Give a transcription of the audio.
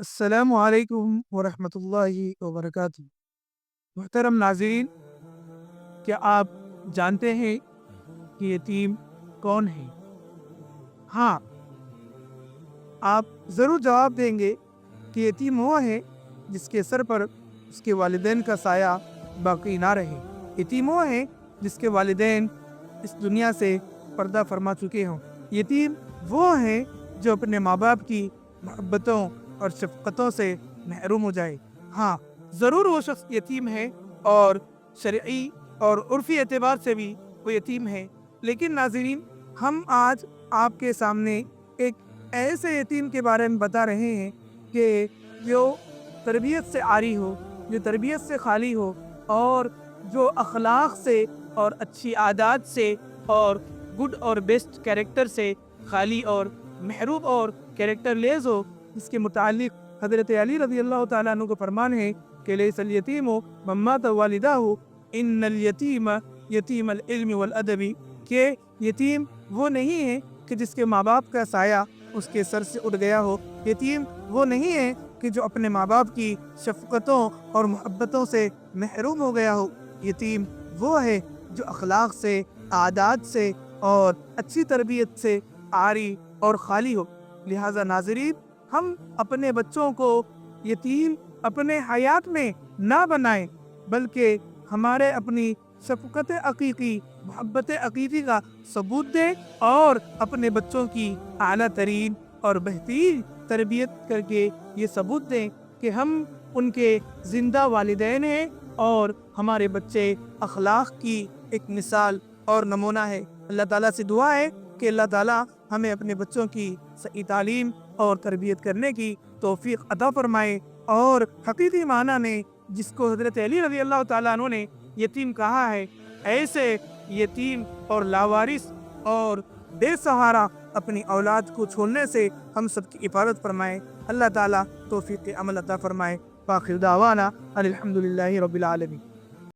السلام علیکم ورحمۃ اللہ وبرکاتہ۔ محترم ناظرین، کیا آپ جانتے ہیں کہ یتیم کون ہے؟ ہاں، آپ ضرور جواب دیں گے کہ یتیم وہ ہے جس کے سر پر اس کے والدین کا سایہ باقی نہ رہے۔ یتیم وہ ہے جس کے والدین اس دنیا سے پردہ فرما چکے ہوں۔ یتیم وہ ہے جو اپنے ماں باپ کی محبتوں اور شفقتوں سے محروم ہو جائے۔ ہاں، ضرور وہ شخص یتیم ہے اور شرعی اور عرفی اعتبار سے بھی وہ یتیم ہے، لیکن ناظرین، ہم آج آپ کے سامنے ایک ایسے یتیم کے بارے میں بتا رہے ہیں کہ جو تربیت سے عاری ہو، جو تربیت سے خالی ہو، اور جو اخلاق سے اور اچھی عادات سے اور گڈ اور بیسٹ کیریکٹر سے خالی اور محروم اور کیریکٹر لیس ہو، جس کے متعلق حضرت علی رضی اللہ تعالیٰ عنہ کا فرمان ہے کہ لیس الیتیم من مات والدہ ان الیتیم یتیم العلم والادب، کہ یتیم وہ نہیں ہے کہ جس کے ماں باپ کا سایہ اس کے سر سے اٹھ گیا ہو۔ یتیم وہ نہیں ہے کہ جو اپنے ماں باپ کی شفقتوں اور محبتوں سے محروم ہو گیا ہو۔ یتیم وہ ہے جو اخلاق سے، عادات سے اور اچھی تربیت سے عاری اور خالی ہو۔ لہٰذا ناظرین، ہم اپنے بچوں کو یتیم اپنے حیات میں نہ بنائیں، بلکہ ہمارے اپنی شفقت عقیقی، محبت عقیقی کا ثبوت دیں اور اپنے بچوں کی اعلیٰ ترین اور بہترین تربیت کر کے یہ ثبوت دیں کہ ہم ان کے زندہ والدین ہیں اور ہمارے بچے اخلاق کی ایک مثال اور نمونہ ہے۔ اللہ تعالیٰ سے دعا ہے کہ اللہ تعالیٰ ہمیں اپنے بچوں کی صحیح تعلیم اور تربیت کرنے کی توفیق عطا فرمائے، اور حقیقی معنی میں جس کو حضرت علی رضی اللہ تعالیٰ عنہ نے یتیم کہا ہے، ایسے یتیم اور لاوارث اور بے سہارا اپنی اولاد کو چھوڑنے سے ہم سب کی حفاظت فرمائے۔ اللہ تعالیٰ توفیق عمل عطا فرمائے۔ وآخر دعوانا الحمدللہ رب العالمین۔